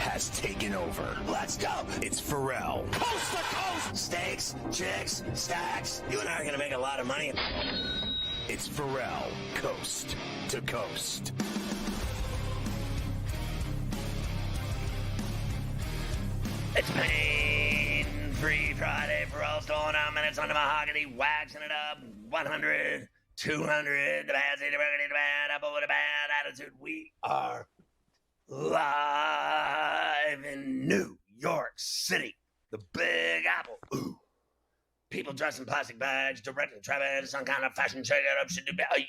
has taken over. Let's go. It's Ferrall. Coast to coast. Steaks, chicks, stacks. You and I are going to make a lot of money. It's Ferrall, coast to coast. It's pain-free Friday. Ferrall's throwing out minutes on the mahogany, waxing it up. 100, 200. The bad, the bad, apple with a bad attitude. We are live in New York City, the Big Apple. Ooh. People dressed in plastic bags, directing traffic, some kind of fashion shake-up should do better.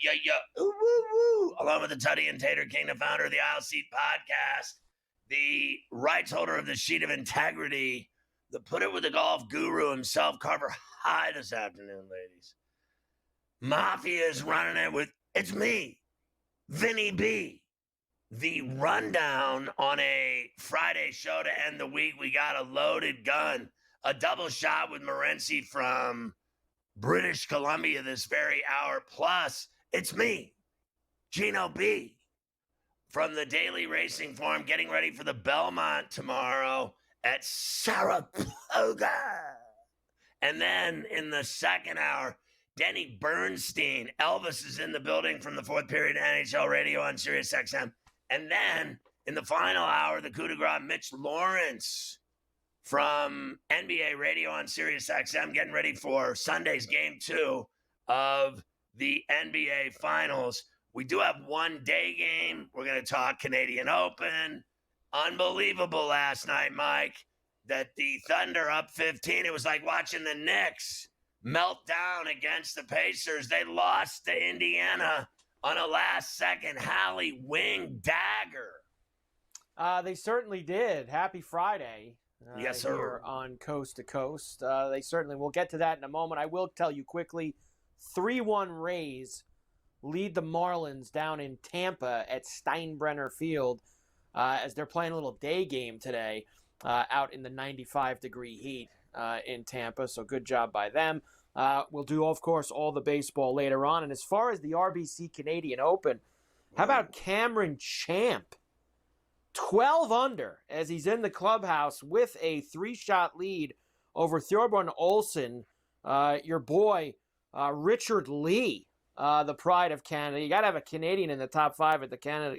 Ooh, woo, woo. Along with the Tutty and Tater King, the founder of the Aisle Seat podcast, the rights holder of the Sheet of Integrity, the Put It With the Golf guru himself, Carver High this afternoon, ladies. Mafia is running it with, it's me, Vinny B. The rundown on a Friday show to end the week. We got a loaded gun, a double shot with Morency from British Columbia this very hour. Plus, it's me, Gino B, from the Daily Racing Forum, getting ready for the Belmont tomorrow at Saratoga. And then in the second hour, Denny Bernstein. Elvis is in the building from the fourth period NHL radio on Sirius XM. And then in the final hour, the coup de grace, Mitch Lawrence from NBA radio on Sirius XM, getting ready for Sunday's game 2 of the NBA Finals. We do have one day game. We're going to talk Canadian Open. Unbelievable last night, Mike, that the Thunder up 15. It was like watching the Knicks melt down against the Pacers. They lost to Indiana on a last-second Hallie Wing dagger. They certainly did. Happy Friday. Yes, sir. Here on Coast to Coast. They certainly will get to that in a moment. I will tell you quickly, 3-1 Rays lead the Marlins down in Tampa at Steinbrenner Field as they're playing a little day game today out in the 95-degree heat in Tampa. So good job by them. We'll do, of course, all the baseball later on. And as far as the RBC Canadian Open, how about Cameron Champ? 12 under as he's in the clubhouse with a 3-shot lead over Thorbjorn Olsen, your boy, Richard Lee, the pride of Canada. You got to have a Canadian in the top 5 at the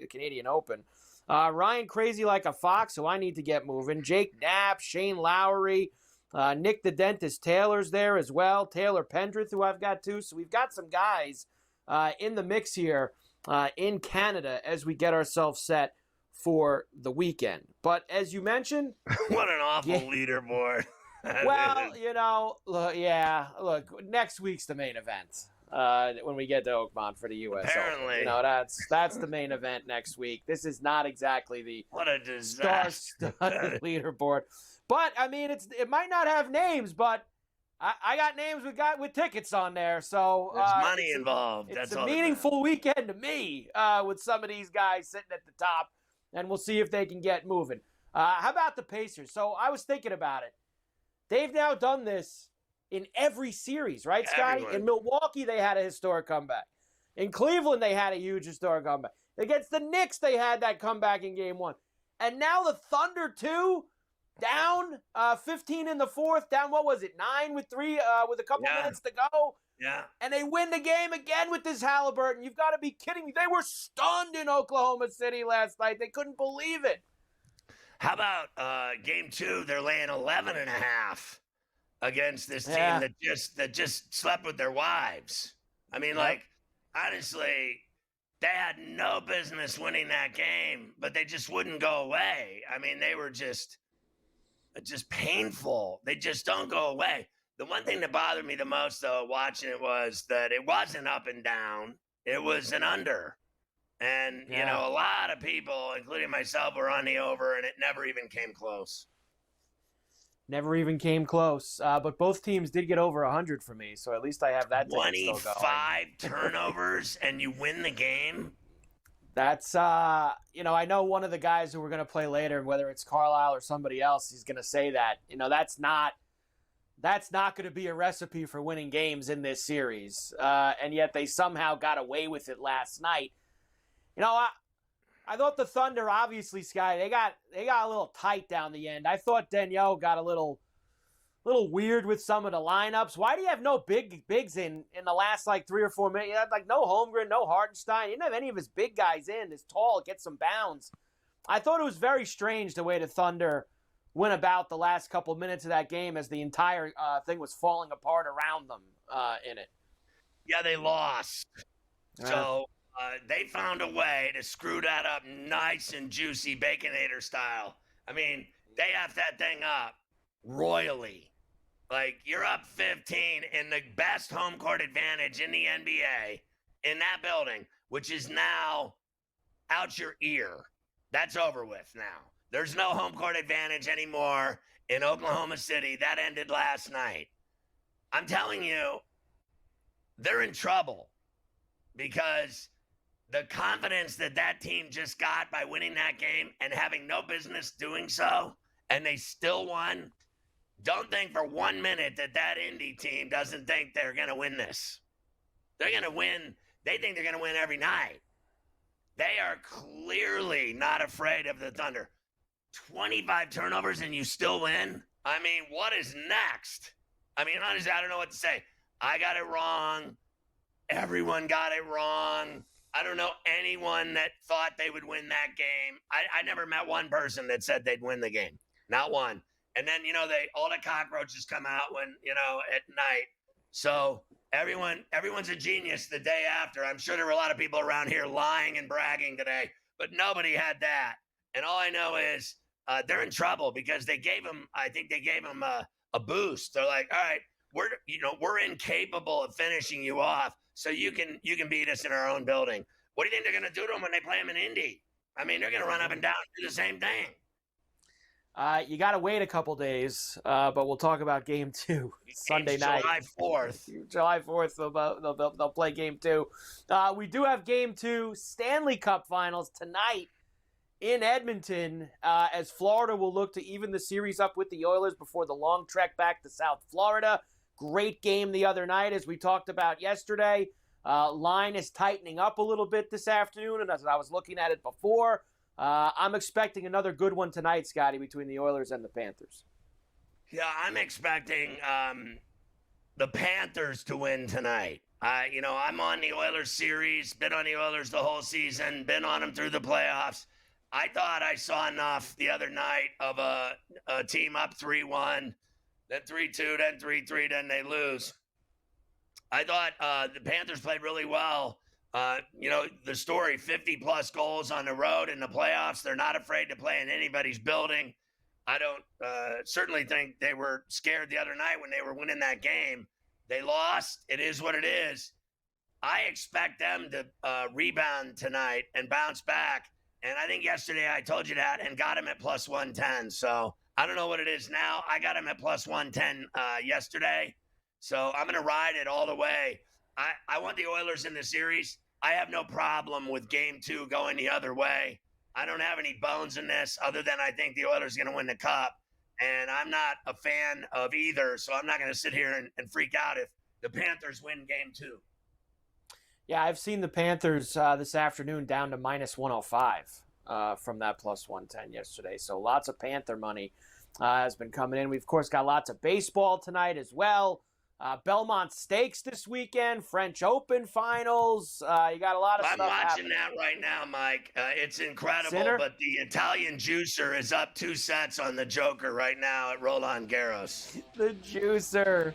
Canadian Open. Ryan Crazy Like a Fox, who I need to get moving. Jake Knapp, Shane Lowry, Nick the Dentist Taylor's there as well. Taylor Pendrith, who I've got too. So we've got some guys in the mix here in Canada as we get ourselves set for the weekend. But as you mentioned... What an awful leaderboard. Well, look, next week's the main event when we get to Oakmont for the U.S. Apparently. Open. That's the main event next week. This is not exactly the what a disaster. Star-studded leaderboard. But, I mean, it might not have names, but I got names with tickets on there. So there's money involved. It's a meaningful weekend to me with some of these guys sitting at the top. And we'll see if they can get moving. How about the Pacers? So I was thinking about it. They've now done this in every series, right, Scotty? Everyone. In Milwaukee, they had a historic comeback. In Cleveland, they had a huge historic comeback. Against the Knicks, they had that comeback in Game 1. And now the Thunder, too, down 15 in the fourth, down, 9 with a couple minutes to go. Yeah. And they win the game again with this Halliburton. You've got to be kidding me. They were stunned in Oklahoma City last night. They couldn't believe it. How about game 2? They're laying 11.5 against this team that just slept with their wives. I mean, honestly, they had no business winning that game, but they just wouldn't go away. I mean, they were just painful. They just don't go away. The one thing that bothered me the most, though, watching it was that it wasn't up and down. It was an under. And, a lot of people, including myself, were on the over, and it never even came close. Never even came close. But both teams did get over 100 for me, so at least I have that. 25 turnovers, and you win the game? That's, I know one of the guys who we're going to play later, whether it's Carlisle or somebody else, he's going to say that. That's not going to be a recipe for winning games in this series. And yet they somehow got away with it last night. I thought the Thunder, obviously, Sky, they got a little tight down the end. I thought Danielle got a little weird with some of the lineups. Why do you have no bigs in the last 3 or 4 minutes? You had no Holmgren, no Hartenstein. You didn't have any of his big guys in. His tall, get some bounds. I thought it was very strange the way the Thunder went about the last couple minutes of that game as the entire thing was falling apart around them in it. Yeah, they lost. So they found a way to screw that up nice and juicy Baconator style. I mean, they have that thing up royally. You're up 15 in the best home court advantage in the NBA in that building, which is now out your ear. That's over with now. There's no home court advantage anymore in Oklahoma City. That ended last night. I'm telling you, they're in trouble because the confidence that team just got by winning that game and having no business doing so, and they still won. Don't think for 1 minute that Indy team doesn't think they're going to win this. They're going to win. They think they're going to win every night. They are clearly not afraid of the Thunder. 25 turnovers and you still win? I mean, what is next? I mean, honestly, I don't know what to say. I got it wrong. Everyone got it wrong. I don't know anyone that thought they would win that game. I never met one person that said they'd win the game. Not one. And then, all the cockroaches come out when, at night. So everyone's a genius the day after. I'm sure there were a lot of people around here lying and bragging today, but nobody had that. And all I know is they're in trouble because they gave them a boost. They're like, all right, we're incapable of finishing you off, so you can beat us in our own building. What do you think they're going to do to them when they play them in Indy? I mean, they're going to run up and down and do the same thing. You got to wait a couple days, but we'll talk about Game 2 Sunday night. July 4th. July 4th, they'll play Game 2. We do have Game 2 Stanley Cup Finals tonight in Edmonton, as Florida will look to even the series up with the Oilers before the long trek back to South Florida. Great game the other night, as we talked about yesterday. Line is tightening up a little bit this afternoon, and as I was looking at it before, I'm expecting another good one tonight, Scotty, between the Oilers and the Panthers. Yeah, I'm expecting the Panthers to win tonight. I'm on the Oilers series, been on the Oilers the whole season, been on them through the playoffs. I thought I saw enough the other night of a team up 3-1, then 3-2, then 3-3, then they lose. I thought the Panthers played really well. The story, 50-plus goals on the road in the playoffs. They're not afraid to play in anybody's building. I don't certainly think they were scared the other night when they were winning that game. They lost. It is what it is. I expect them to rebound tonight and bounce back. And I think yesterday I told you that and got them at plus 110. So I don't know what it is now. I got them at plus 110 yesterday. So I'm going to ride it all the way. I want the Oilers in the series. I have no problem with Game 2 going the other way. I don't have any bones in this other than I think the Oilers are going to win the Cup. And I'm not a fan of either, so I'm not going to sit here and freak out if the Panthers win Game 2. Yeah, I've seen the Panthers this afternoon down to minus 105 from that plus 110 yesterday. So lots of Panther money has been coming in. We've, of course, got lots of baseball tonight as well. Belmont Stakes this weekend, French Open finals. You got a lot of stuff I'm watching happening. that right now, Mike. It's incredible, Sinner? but the Italian juicer is up 2 sets on the Joker right now at Roland Garros. The juicer.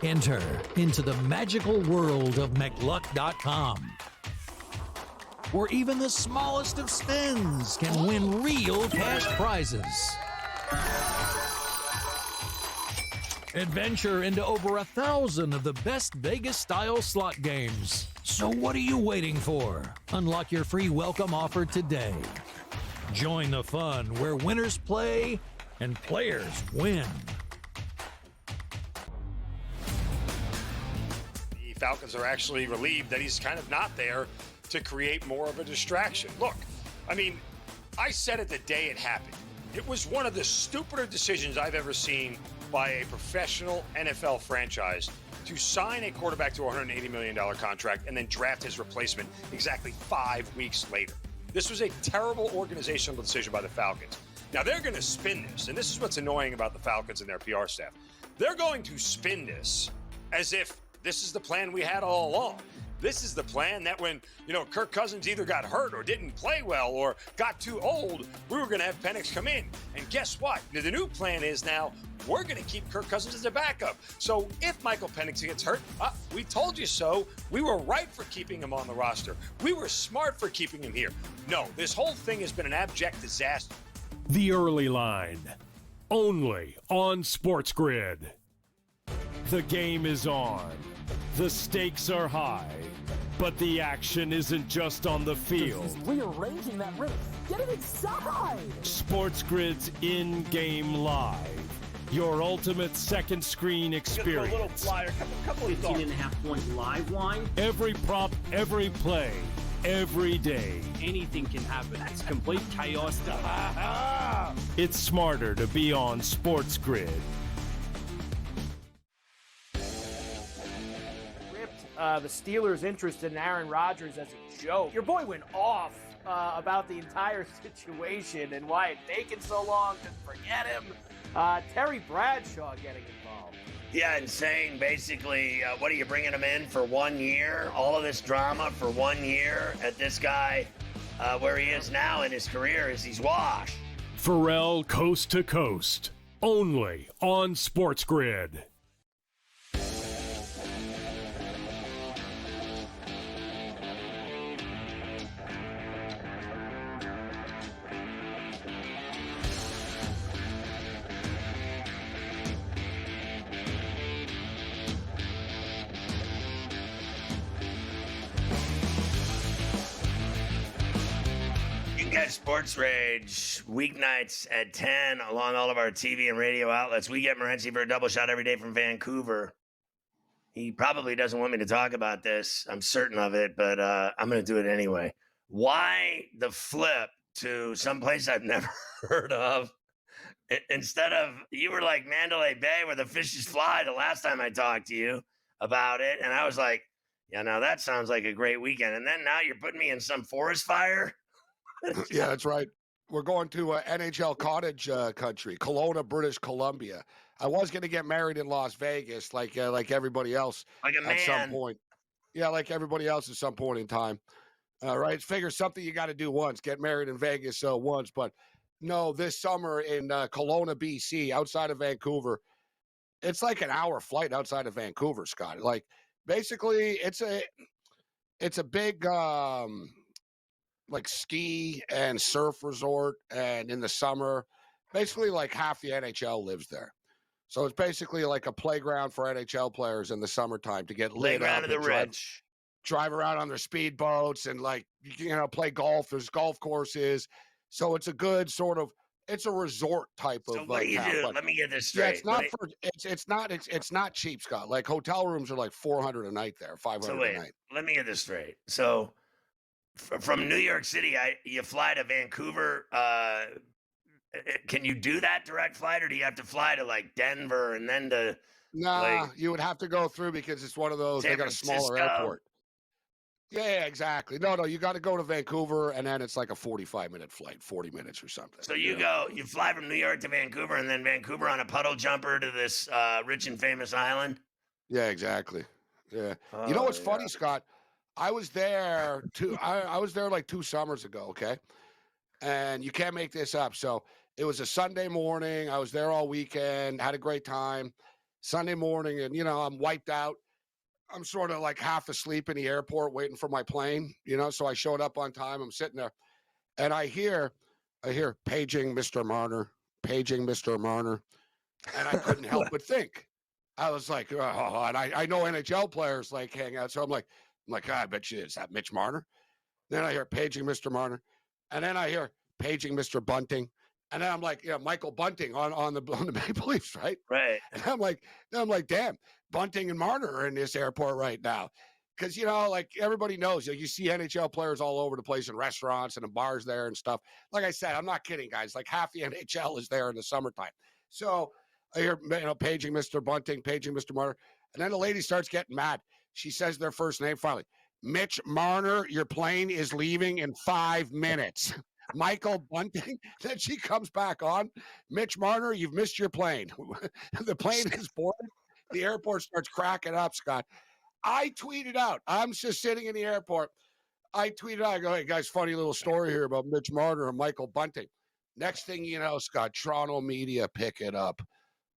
Enter into the magical world of McLuck.com, where even the smallest of spins can win real cash prizes. Adventure into over 1,000 of the best Vegas-style slot games. So what are you waiting for? Unlock your free welcome offer today. Join the fun where winners play, and players win. The Falcons are actually relieved that he's kind of not there to create more of a distraction. Look, I mean, I said it the day it happened. It was one of the stupider decisions I've ever seen by a professional NFL franchise to sign a quarterback to a $180 million contract and then draft his replacement exactly 5 weeks later. This was a terrible organizational decision by the Falcons. Now, they're going to spin this, and this is what's annoying about the Falcons and their PR staff. They're going to spin this as if this is the plan we had all along. This is the plan that when, Kirk Cousins either got hurt or didn't play well or got too old, we were going to have Penix come in. And guess what? The new plan is now we're going to keep Kirk Cousins as a backup. So if Michael Penix gets hurt, we told you so. We were right for keeping him on the roster. We were smart for keeping him here. No, this whole thing has been an abject disaster. The Early Line, only on SportsGrid. The game is on. The stakes are high, but the action isn't just on the field. He's rearranging that rim. Get it inside! SportsGrid's in-game live. Your ultimate second screen experience. A little flyer, couple of 18.5 point live line. Every prop, every play, every day. Anything can happen. It's complete chaos. It's smarter to be on SportsGrid. The Steelers interested in Aaron Rodgers as a joke. Your boy went off about the entire situation and why it taken so long to forget him. Terry Bradshaw getting involved. Yeah, and saying basically, what are you bringing him in for 1 year? All of this drama for 1 year at this guy, where he is now in his career is he's washed. Ferrall Coast to Coast, only on SportsGrid. Get Sports Rage weeknights at 10 along all of our TV and radio outlets. We get Morency for a double shot every day from Vancouver. He probably doesn't want me to talk about this. I'm certain of it, but I'm going to do it anyway. Why the flip to someplace I've never heard of? Instead of, you were like Mandalay Bay where the fishes fly the last time I talked to you about it. And I was like, yeah, now that sounds like a great weekend. And then now you're putting me in some forest fire? Yeah, that's right. We're going to NHL cottage country, Kelowna, British Columbia. I was going to get married in Las Vegas, like everybody else, like a man. At some point. Yeah, like everybody else at some point in time. Right? Figure something you got to do once. Get married in Vegas once, but no, this summer in Kelowna, BC, outside of Vancouver. It's like an hour flight outside of Vancouver, Scott. Like basically, it's a big. Like ski and surf resort, and in the summer, basically like half the NHL lives there. So it's basically like a playground for NHL players in the summertime to get lit up. Playground of the rich. Drive around on their speedboats and play golf. There's golf courses. So it's a good sort of, it's a resort type of. So what do you do? Let me get this straight. Yeah, it's not cheap, Scott. Like hotel rooms are like $400 a night there, $500 a night. Let me get this straight. So from New York City, you fly to Vancouver. Can you do that direct flight, or do you have to fly to like Denver and then to? Nah, you would have to go through because it's one of those. They got a smaller airport. Yeah, exactly. No, you got to go to Vancouver, and then it's like a 45-minute flight, 40 minutes or something. So you fly from New York to Vancouver, and then Vancouver on a puddle jumper to this rich and famous island. Yeah, exactly. Yeah. You know what's funny, Scott? I was there I was there like 2 summers ago, okay? And you can't make this up. So it was a Sunday morning. I was there all weekend, had a great time. Sunday morning, and, I'm wiped out. I'm sort of like half asleep in the airport waiting for my plane, So I showed up on time. I'm sitting there, and I hear paging Mr. Marner, and I couldn't help but think. I was like, oh, and I know NHL players like hang out, so I'm like, I bet you, is that Mitch Marner? Then I hear paging Mr. Marner. And then I hear paging Mr. Bunting. And then I'm like, Michael Bunting on the Maple Leafs, right? Right. And I'm like, damn, Bunting and Marner are in this airport right now. Because, like everybody knows, you see NHL players all over the place in restaurants and in bars there and stuff. Like I said, I'm not kidding, guys. Like half the NHL is there in the summertime. So I hear, paging Mr. Bunting, paging Mr. Marner. And then the lady starts getting mad. She says their first name finally. Mitch Marner, your plane is leaving in 5 minutes. Michael Bunting. Then she comes back on. Mitch Marner, you've missed your plane. The plane is boarded. The airport starts cracking up, Scott. I tweeted out. I'm just sitting in the airport. I tweeted out. I go, hey, guys, funny little story here about Mitch Marner and Michael Bunting. Next thing you know, Scott, Toronto media pick it up.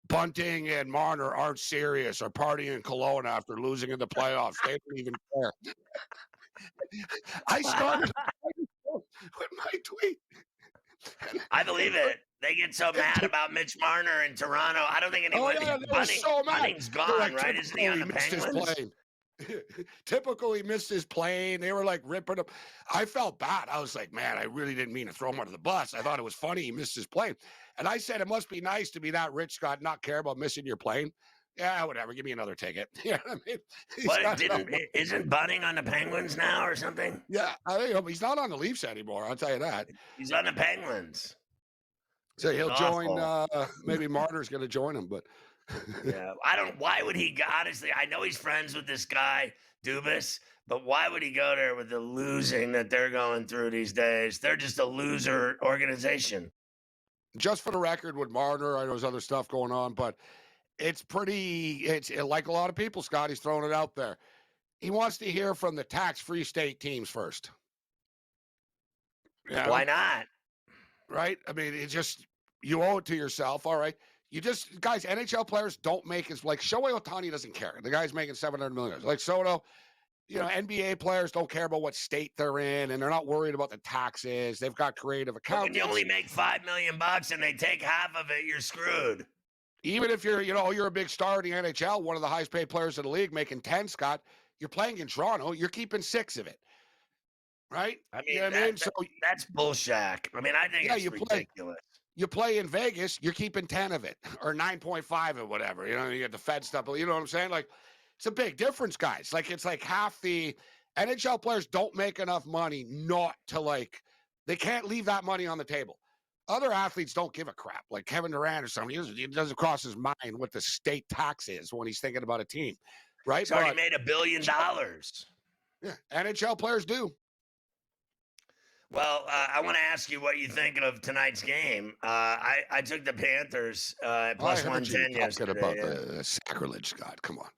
Bunting and Marner aren't serious or partying in Kelowna after losing in the playoffs. They don't even care. I started with my tweet. I believe it. They get so mad about Mitch Marner in Toronto. I don't think anyone. Bunting's gone, right? Isn't he on the Penguins? Typical, he missed his plane. They were like ripping him. I felt bad. I was like, man, I really didn't mean to throw him under the bus. I thought it was funny he missed his plane. And I said, it must be nice to be that rich, Scott, not care about missing your plane. Yeah, whatever. Give me another ticket. You know what I mean? Isn't Bunting on the Penguins now or something? Yeah, I think he's not on the Leafs anymore. I'll tell you that. He's on the Penguins. So he'll join. Maybe Marner's going to join him, but yeah, I don't. Why would he? Honestly, I know he's friends with this guy Dubas, but why would he go there with the losing that they're going through these days? They're just a loser organization. Just for the record, with Marner, I know there's other stuff going on, but it's like a lot of people, Scott, he's throwing it out there. He wants to hear from the tax-free state teams first. Why not? Right? I mean, it's just, you owe it to yourself, all right? Guys, NHL players don't make as, like, Shohei Ohtani doesn't care. The guy's making $700 million. Like Soto, NBA players don't care about what state they're in, and they're not worried about the taxes. They've got creative accountants. When you only make $5 million and they take half of it, you're screwed. Even if you're a big star in the NHL, one of the highest paid players in the league, making 10, Scott, you're playing in Toronto, you're keeping 6 of it. Right? I mean, that's bullshit. I mean, I think it's ridiculous. You play in Vegas, you're keeping 10 of it or 9.5 or whatever. You get the Fed stuff. You know what I'm saying? Like, it's a big difference, guys. Like, it's like half the NHL players don't make enough money not to, they can't leave that money on the table. Other athletes don't give a crap, like Kevin Durant or something. It doesn't cross his mind what the state tax is when he's thinking about a team, right? He's already made $1 billion. Yeah, NHL players do. Well, I want to ask you what you think of tonight's game. I took the Panthers plus 110 yesterday. About the sacrilege, Scott. Come on.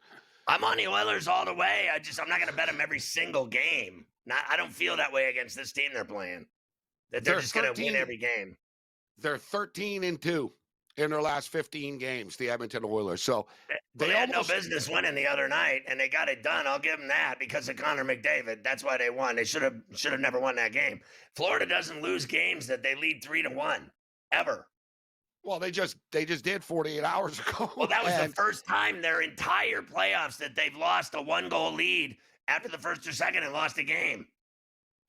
I'm on the Oilers all the way. I'm not going to bet them every single game. I don't feel that way against this team they're playing. That they're just going to win every game. They're 13-2 in their last 15 games, the Edmonton Oilers. So they had no business winning the other night, and they got it done. I'll give them that because of Connor McDavid. That's why they won. They should have never won that game. Florida doesn't lose games that they lead 3-1 ever. Well, they just did 48 hours ago. Well, that was the first time their entire playoffs that they've lost a 1-goal lead after the first or second and lost a game.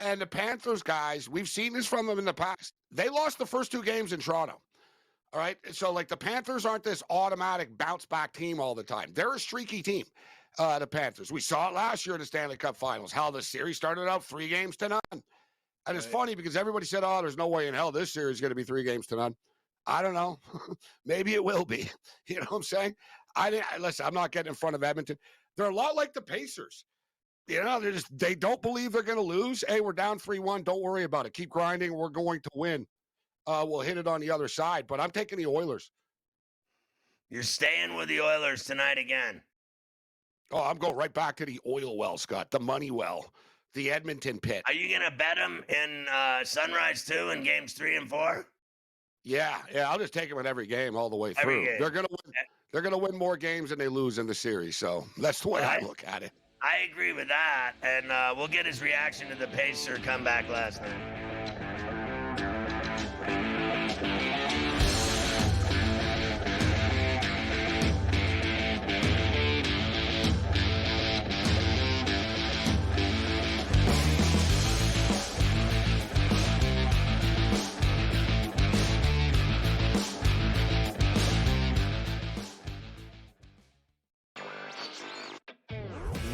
And the Panthers, guys, we've seen this from them in the past. They lost the first 2 games in Toronto. All right. So, the Panthers aren't this automatic bounce back team all the time. They're a streaky team, the Panthers. We saw it last year in the Stanley Cup Finals, how the series started out 3-0. And it's funny because everybody said, oh, there's no way in hell this series is going to be 3-0. I don't know. Maybe it will be. You know what I'm saying? Listen, I'm not getting in front of Edmonton. They're a lot like the Pacers. They don't believe they're going to lose. Hey, we're down 3-1. Don't worry about it. Keep grinding. We're going to win. We'll hit it on the other side, but I'm taking the Oilers. You're staying with the Oilers tonight again. Oh, I'm going right back to the oil well, Scott, the money well, the Edmonton pit. Are you going to bet them in Sunrise 2 in games 3 and 4? Yeah. I'll just take them in every game all the way through. They're going to win. They're going to win more games than they lose in the series. So that's the way I look at it. I agree with that, and we'll get his reaction to the Pacer comeback last night.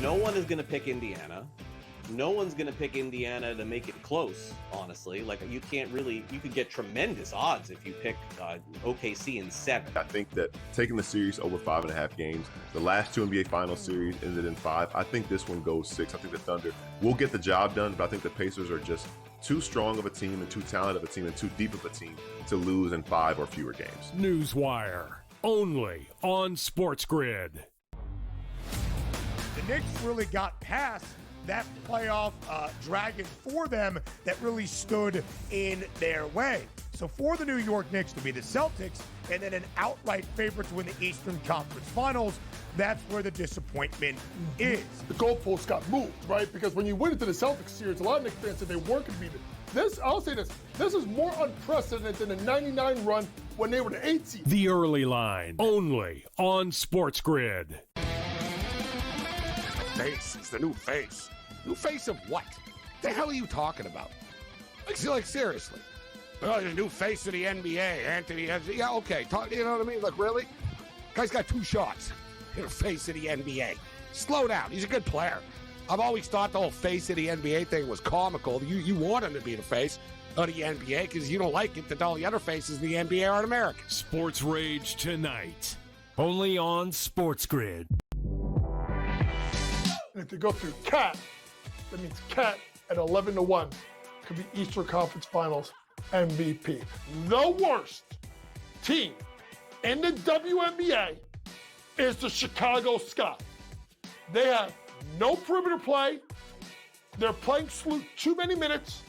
no one is going to pick Indiana. No one's going to pick Indiana to make it close, honestly. Like, you could get tremendous odds if you pick OKC in 7. I think that taking the series over 5.5 games, the last 2 NBA Finals series ended in 5. I think this one goes 6. I think the Thunder will get the job done, but I think the Pacers are just too strong of a team and too talented of a team and too deep of a team to lose in 5 or fewer games. Newswire, only on SportsGrid. The Knicks really got past that playoff dragon for them that really stood in their way. So for the New York Knicks to be the Celtics and then an outright favorite to win the Eastern Conference Finals, that's where the disappointment is. The goalposts got moved, right? Because when you went into the Celtics series, a lot of Knicks fans said they weren't going to be this. I'll say this. This is more unprecedented than the 99 run when they were the 8th seed. The Early Line, only on SportsGrid. Face. He's the new face. New face of what? The hell are you talking about? Like seriously. Oh, the new face of the NBA, Anthony. Yeah, okay. You know what I mean? Like, really? Guy's got 2 shots. The face of the NBA. Slow down. He's a good player. I've always thought the whole face of the NBA thing was comical. You want him to be the face of the NBA because you don't like it that all the other faces of the NBA aren't American. Sports Rage tonight, only on SportsGrid. And if they go through Cat, that means Cat at 11-1 could be Eastern Conference Finals MVP. The worst team in the WNBA is the Chicago Sky. They have no perimeter play. They're playing Sloot too many minutes.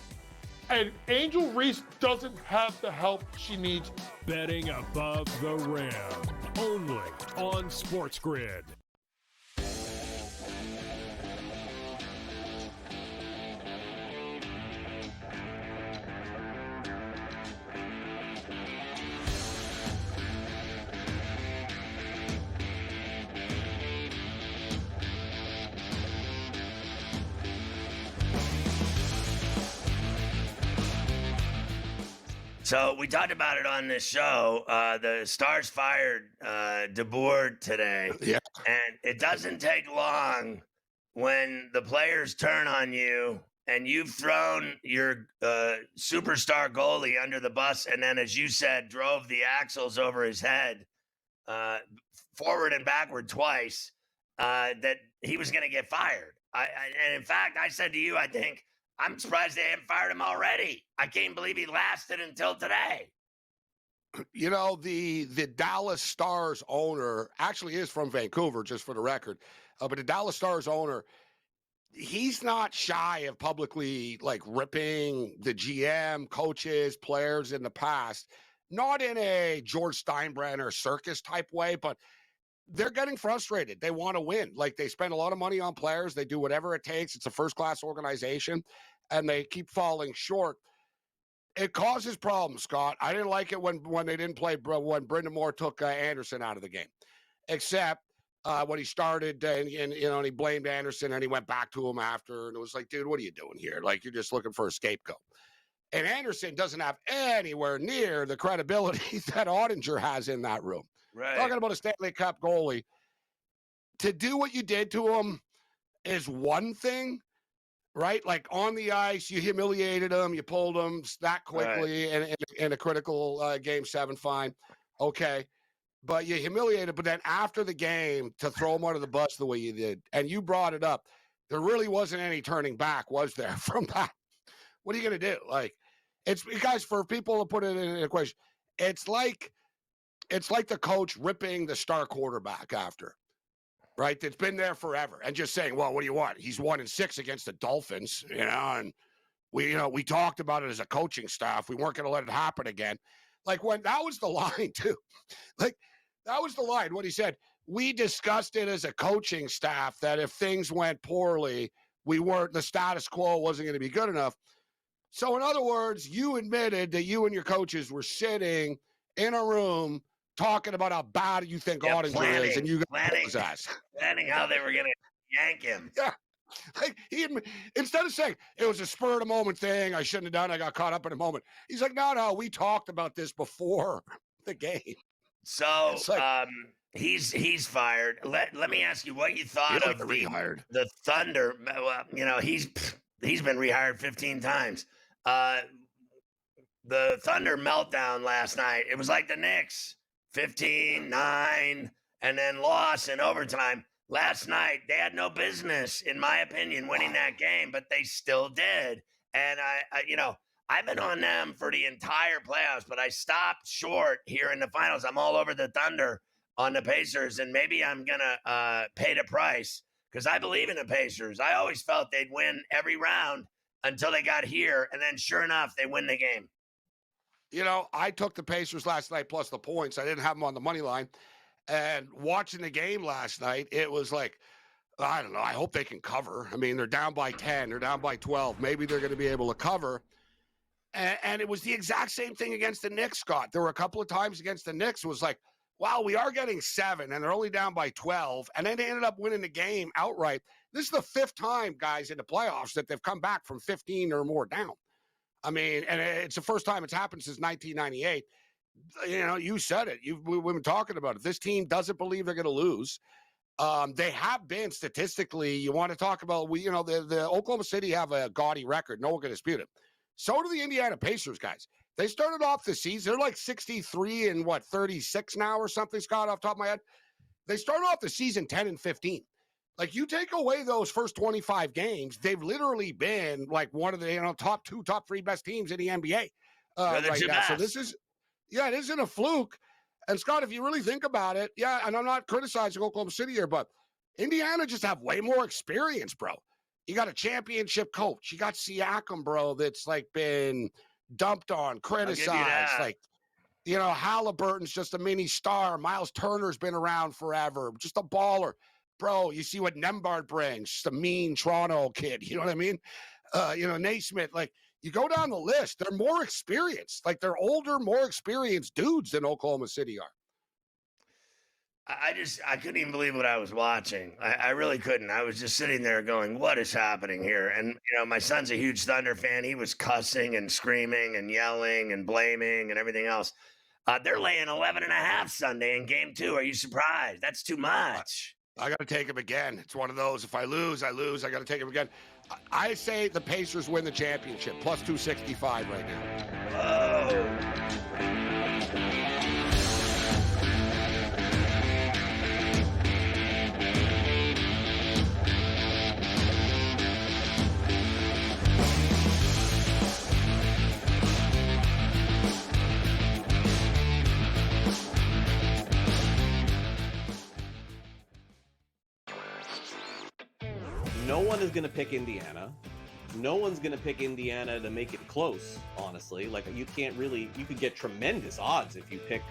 And Angel Reese doesn't have the help she needs. Betting above the rim, only on SportsGrid. So we talked about it on this show. The Stars fired DeBoer today. Yeah. And it doesn't take long when the players turn on you and you've thrown your superstar goalie under the bus and then, as you said, drove the axles over his head forward and backward twice, that he was going to get fired. And in fact, I said to you, I think, I'm surprised they haven't fired him already. I can't believe he lasted until today. You know, the Dallas Stars owner actually is from Vancouver, just for the record. But the Dallas Stars owner, he's not shy of publicly like ripping the GM, coaches, players in the past. Not in a George Steinbrenner circus type way, but they're getting frustrated. They want to win. Like, they spend a lot of money on players. They do whatever it takes. It's a first-class organization, and they keep falling short. It causes problems, Scott. I didn't like it when they didn't play, when Brendan Moore took Anderson out of the game, except when he started and he blamed Anderson and he went back to him after, and it was like, dude, what are you doing here? Like, you're just looking for a scapegoat. And Anderson doesn't have anywhere near the credibility that Ottinger has in that room. Right. Talking about a Stanley Cup goalie, to do what you did to him is one thing, right? Like, on the ice, you humiliated him, you pulled him that quickly in a critical Game 7, fine. Okay. But you humiliated, but then after the game, to throw him under the bus the way you did, and you brought it up, there really wasn't any turning back, was there, from that? What are you going to do? Like, it's, guys, for people to put it in an equation, it's like the coach ripping the star quarterback after, right? That's been there forever and just saying, well, what do you want? He's 1-6 against the Dolphins, and we talked about it as a coaching staff. We weren't going to let it happen again. Like, when that was the line too, like that was the line when he said, we discussed it as a coaching staff that if things went poorly, the status quo wasn't going to be good enough. So in other words, you admitted that you and your coaches were sitting in a room talking about how bad you think Ottinger is, and you got his ass. Planning how they were going to yank him. Yeah. Like, instead of saying it was a spur of the moment thing, I shouldn't have done, I got caught up in a moment. He's like, no, we talked about this before the game. So, like, He's fired. Let me ask you what you thought of the Thunder. Well, he's been rehired 15 times. The Thunder meltdown last night. It was like the Knicks, 15-9, and then loss in overtime. Last night, they had no business, in my opinion, winning that game, but they still did. And I've been on them for the entire playoffs, but I stopped short here in the finals. I'm all over the Thunder on the Pacers, and maybe I'm going to pay the price because I believe in the Pacers. I always felt they'd win every round until they got here, and then sure enough, they win the game. I took the Pacers last night plus the points. I didn't have them on the money line. And watching the game last night, it was like, I don't know. I hope they can cover. I mean, they're down by 10. They're down by 12. Maybe they're going to be able to cover. And it was the exact same thing against the Knicks, Scott. There were a couple of times against the Knicks. It was like, wow, we are getting 7, and they're only down by 12. And then they ended up winning the game outright. This is the 5th time, guys, in the playoffs that they've come back from 15 or more down. I mean, and it's the first time it's happened since 1998. You said it. We've been talking about it. This team doesn't believe they're going to lose. They have been statistically. You want to talk about the Oklahoma City have a gaudy record. No one can dispute it. So do the Indiana Pacers, guys. They started off the season. They're like 63 and 36 now or something, Scott, off the top of my head. They started off the season 10-15. Like, you take away those first 25 games, they've literally been like one of the top 2, top 3 best teams in the NBA right now. So this is. Yeah, it isn't a fluke. And, Scott, if you really think about it, and I'm not criticizing Oklahoma City here, but Indiana just have way more experience, bro. You got a championship coach. You got Siakam, bro, that's, like, been dumped on, criticized. Like, Halliburton's just a mini star. Miles Turner's been around forever. Just a baller. Bro, you see what Nembhard brings. Just a mean Toronto kid. You know what I mean? Naismith, like, you go down the list, they're more experienced. Like, they're older, more experienced dudes than Oklahoma City are. I couldn't even believe what I was watching. I really couldn't. I was just sitting there going, what is happening here? And, my son's a huge Thunder fan. He was cussing and screaming and yelling and blaming and everything else. They're laying 11.5 Sunday in game 2. Are you surprised? That's too much. I got to take him again. It's one of those. If I lose, I lose. I got to take him again. I say the Pacers win the championship, plus 265 right now. No one is going to pick Indiana. No one's going to pick Indiana to make it close, honestly. Like, you could get tremendous odds if you pick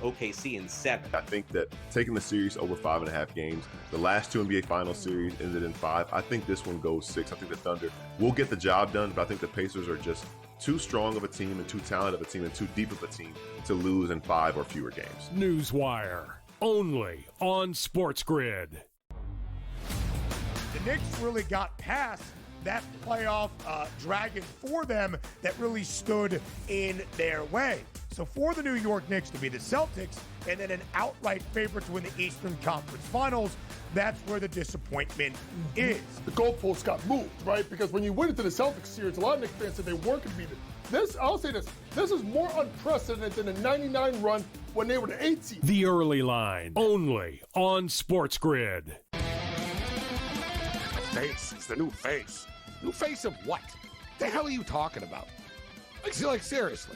OKC in 7. I think that taking the series over 5.5 games, the last 2 NBA Finals series ended in 5. I think this one goes 6. I think the Thunder will get the job done, but I think the Pacers are just too strong of a team and too talented of a team and too deep of a team to lose in 5 or fewer games. Newswire, only on SportsGrid. The Knicks really got past that playoff dragon for them that really stood in their way. So for the New York Knicks to be the Celtics and then an outright favorite to win the Eastern Conference Finals, that's where the disappointment is. The goalpost got moved, right? Because when you went into the Celtics series, a lot of Knicks fans said they weren't going to beat it. I'll say this is more unprecedented than the 99 run when they were the 8th seed. The Early Line, only on SportsGrid. Face. It's the new face. New face of what? The hell are you talking about? Like seriously.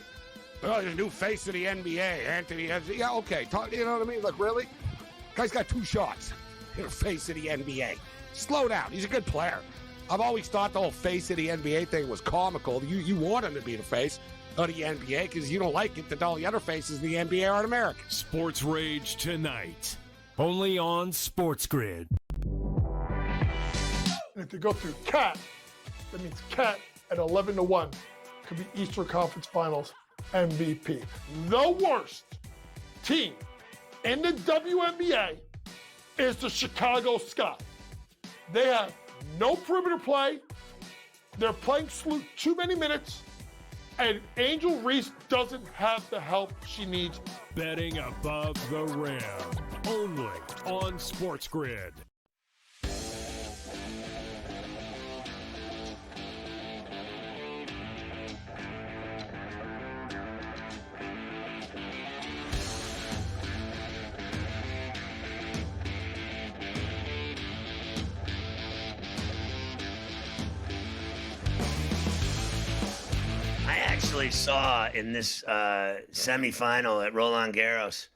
Oh, the new face of the NBA, Anthony. Yeah, okay. You know what I mean? Like, really? Guy's got 2 shots. You're the face of the NBA. Slow down. He's a good player. I've always thought the whole face of the NBA thing was comical. You want him to be the face of the NBA because you don't like it that all the other faces of the NBA aren't American. Sports Rage tonight, only on SportsGrid. And if you go through Cat, that means Cat at 11-1 could be Eastern Conference Finals MVP. The worst team in the WNBA is the Chicago Sky. They have no perimeter play. They're playing too many minutes. And Angel Reese doesn't have the help she needs. Betting above the rim. Only on SportsGrid. I actually saw in this semifinal at Roland Garros,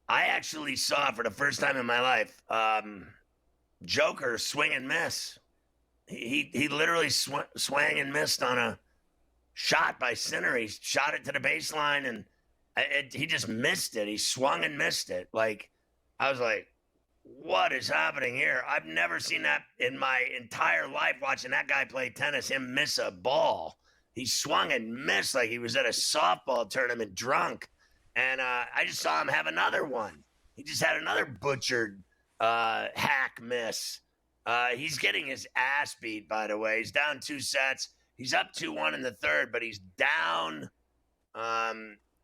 I actually saw for the first time in my life, Joker swing and miss. He literally swang and missed on a shot by Sinner. He shot it to the baseline and he just missed it. He swung and missed it. Like, I was like, what is happening here? I've never seen that in my entire life watching that guy play tennis, him miss a ball. He swung and missed like he was at a softball tournament drunk. And I just saw him have another one. He just had another butchered hack miss. He's getting his ass beat, by the way. He's down 2 sets. He's up 2-1 in the third, but he's down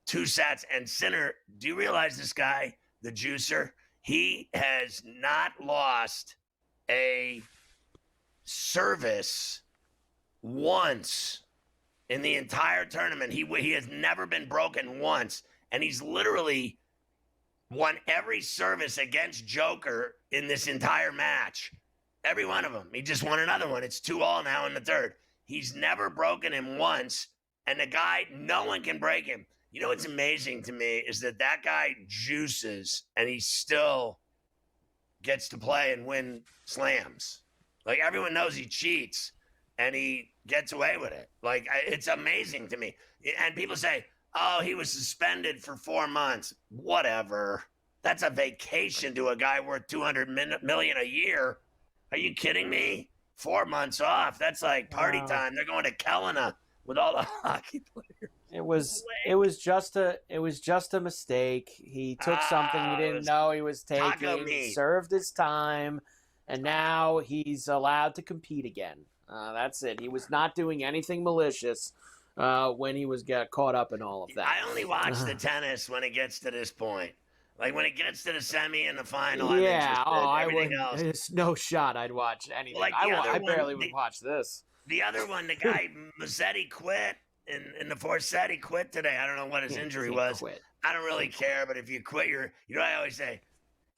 2 sets. And Sinner, do you realize this guy, the juicer, he has not lost a service once in the entire tournament. He has never been broken once, and he's literally won every service against Joker in this entire match. Every one of them. He just won another one. It's 2-2 now in the third. He's never broken him once, and the guy, no one can break him. You know what's amazing to me is that guy juices, and he still gets to play and win slams. Like, everyone knows he cheats, and he gets away with it. Like, it's amazing to me. And people say, oh, he was suspended for 4 months. Whatever. That's a vacation to a guy worth $200 million a year. Are you kidding me? 4 months off. That's like party time. They're going to Kelowna with all the hockey players. It was just a mistake. He took something he didn't know he was taking. He served his time, and now he's allowed to compete again. That's it. He was not doing anything malicious when he got caught up in all of that. I only watch the tennis when it gets to this point. Like, when it gets to the semi and the final, yeah, I'm interested. Everything else. There's no shot I'd watch anything. Like I barely would watch this. The other one, the guy, Mazzetti quit in the fourth set. He quit today. I don't know what his injury was. Quit. I don't really care, but if you quit, you know what I always say?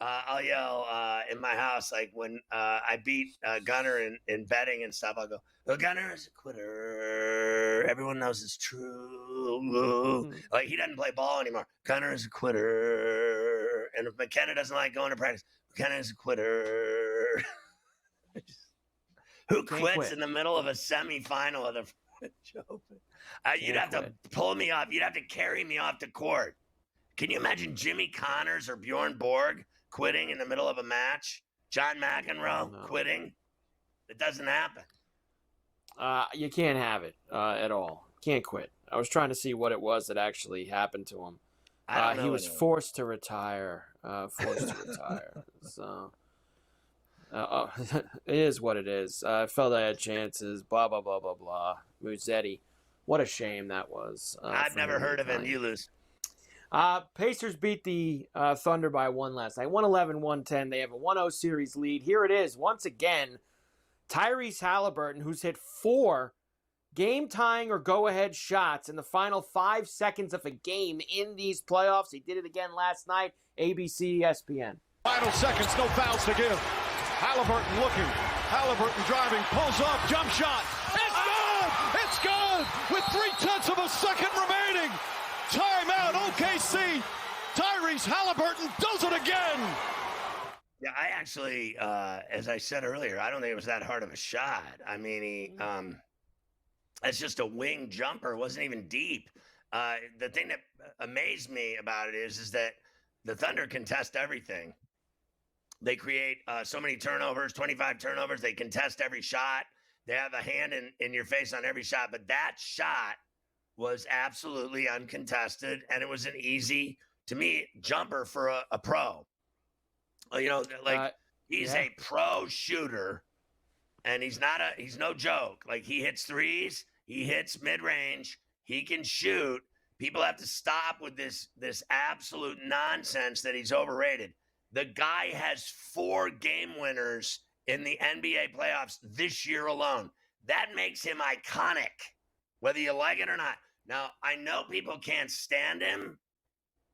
I'll yell in my house, like when I beat Gunnar in betting and stuff, I'll go, oh, Gunnar is a quitter. Everyone knows it's true. Like, he doesn't play ball anymore. Gunnar is a quitter. And if McKenna doesn't like going to practice, McKenna is a quitter. Who quits in the middle of a semifinal of the French Open? You'd have to pull me off. You'd have to carry me off the court. Can you imagine Jimmy Connors or Bjorn Borg quitting in the middle of a match? John McEnroe quitting? It doesn't happen. You can't have it at all. Can't quit. I was trying to see what it was that actually happened to him. He was forced to retire. So it is what it is. I felt I had chances. Blah blah blah blah blah. Mazzetti. What a shame that was. I've never heard of him. You lose. Pacers beat the Thunder by 1 last night. 111-110. They have a 1-0 series lead. Here it is. Once again, Tyrese Halliburton, who's hit 4 game-tying or go-ahead shots in the final 5 seconds of a game in these playoffs. He did it again last night. ABC, ESPN. Final seconds, no fouls to give. Halliburton looking. Halliburton driving, pulls up, jump shot. It's good! It's good! With 0.3 of a second remaining. Timeout, OKC. Tyrese Halliburton does it again. Yeah, I actually, as I said earlier, I don't think it was that hard of a shot. I mean, it's just a wing jumper. It wasn't even deep. The thing that amazed me about it is that the Thunder contest everything. They create so many turnovers, 25 turnovers. They contest every shot. They have a hand in your face on every shot. But that shot was absolutely uncontested, and it was an easy, to me, jumper for a pro. You know, like he's a pro shooter, and he's no joke. Like, he hits threes, he hits mid-range, He can shoot. People have to stop with this absolute nonsense that he's overrated. The guy has 4 game winners in the NBA playoffs this year alone. That makes him iconic, whether you like it or not. Now, I know people can't stand him,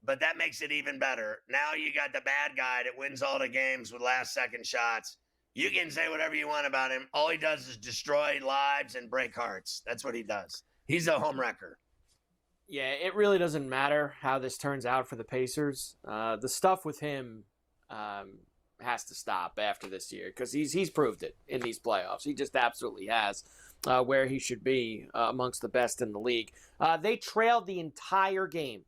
but that makes it even better. Now you got the bad guy that wins all the games with last-second shots. You can say whatever you want about him. All he does is destroy lives and break hearts. That's what he does. He's a home wrecker. Yeah, it really doesn't matter how this turns out for the Pacers. The stuff with him has to stop after this year because he's proved it in these playoffs. He just absolutely has where he should be amongst the best in the league. They trailed the entire game.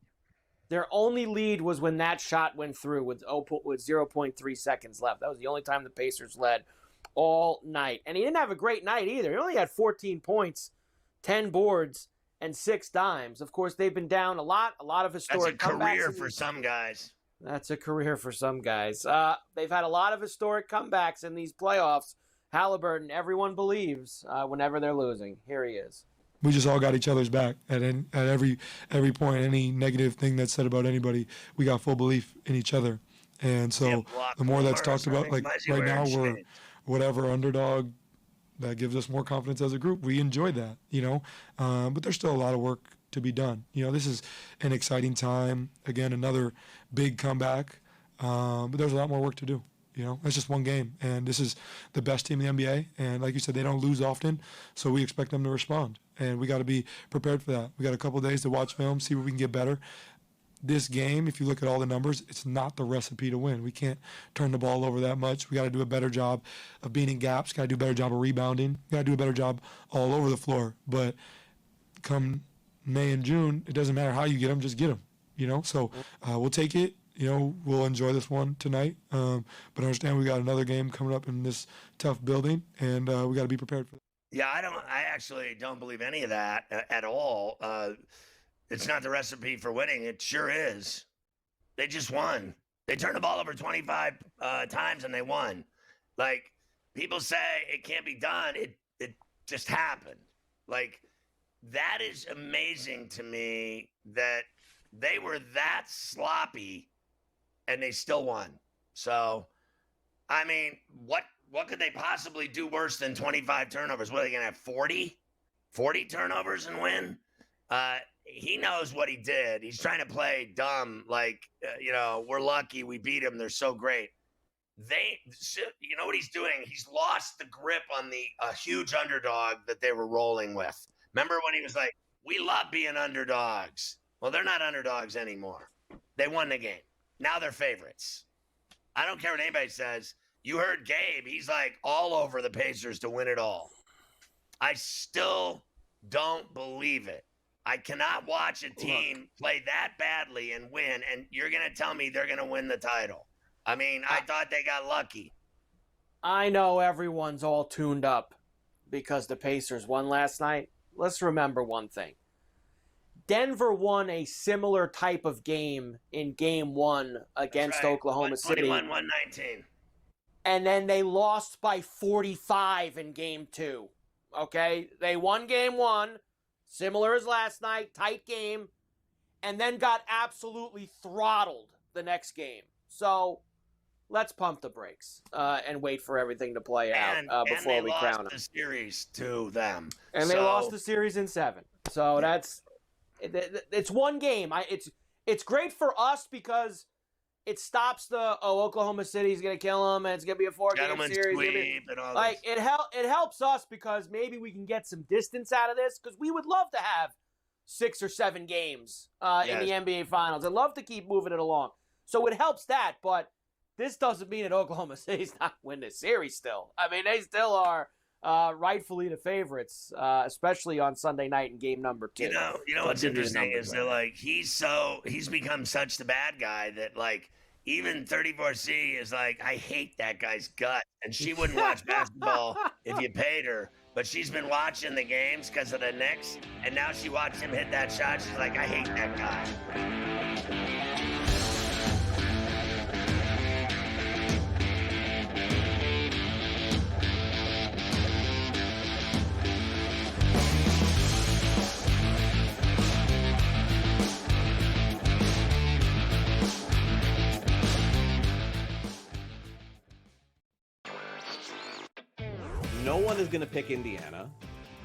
Their only lead was when that shot went through with 0.3 seconds left. That was the only time the Pacers led all night. And he didn't have a great night either. He only had 14 points, 10 boards, and 6 dimes. Of course, they've been down a lot of historic comebacks. That's a career for some guys. That's a career for some guys. They've had a lot of historic comebacks in these playoffs. Halliburton, everyone believes whenever they're losing. Here he is. We just all got each other's back at every point. Any negative thing that's said about anybody, we got full belief in each other. And so the more that's talked about, like right now, we're whatever underdog that gives us more confidence as a group. We enjoy that, but there's still a lot of work to be done. This is an exciting time. Again, another big comeback, but there's a lot more work to do. That's just one game, and this is the best team in the NBA. And like you said, they don't lose often, so we expect them to respond. And we got to be prepared for that. We got a couple of days to watch film, see where we can get better. This game, if you look at all the numbers, it's not the recipe to win. We can't turn the ball over that much. We got to do a better job of being in gaps. Got to do a better job of rebounding. Got to do a better job all over the floor. But come May and June, it doesn't matter how you get them, just get them. So we'll take it. We'll enjoy this one tonight. But understand we got another game coming up in this tough building, and we got to be prepared for that. Yeah, I actually don't believe any of that at all. It's not the recipe for winning. It sure is. They just won. They turned the ball over 25 times and they won. Like, people say it can't be done. It just happened. Like, that is amazing to me that they were that sloppy and they still won. So, I mean, what could they possibly do worse than 25 turnovers? What, are they going to have 40? 40 turnovers and win? He knows what he did. He's trying to play dumb, like, we're lucky we beat them. They're so great. You know what he's doing? He's lost the grip on a huge underdog that they were rolling with. Remember when he was like, we love being underdogs. Well, they're not underdogs anymore. They won the game. Now they're favorites. I don't care what anybody says. You heard Gabe. He's like all over the Pacers to win it all. I still don't believe it. I cannot watch a team play that badly and win, and you're going to tell me they're going to win the title. I mean, I thought they got lucky. I know everyone's all tuned up because the Pacers won last night. Let's remember one thing. Denver won a similar type of game in Game 1 against Oklahoma City. 121-119. And then they lost by 45 in Game 2. Okay? They won Game 1. Similar as last night, tight game, and then got absolutely throttled the next game. So let's pump the brakes and wait for everything to play out before we crown them. And they lost the series to them. And they lost the series in 7. So it's one game. It's great for us because it stops the Oklahoma City's going to kill them and it's going to be a 4-game series. It helps us because maybe we can get some distance out of this because we would love to have 6 or 7 games in the NBA Finals. I'd love to keep moving it along. So it helps that, but this doesn't mean that Oklahoma City's not win this series still. I mean, they still are rightfully the favorites, especially on Sunday night in game number 2. You know what's interesting is that he's become such the bad guy that even 34C is like, I hate that guy's gut. And she wouldn't watch basketball if you paid her. But she's been watching the games because of the Knicks. And now she watched him hit that shot. She's like, I hate that guy. No one is going to pick Indiana.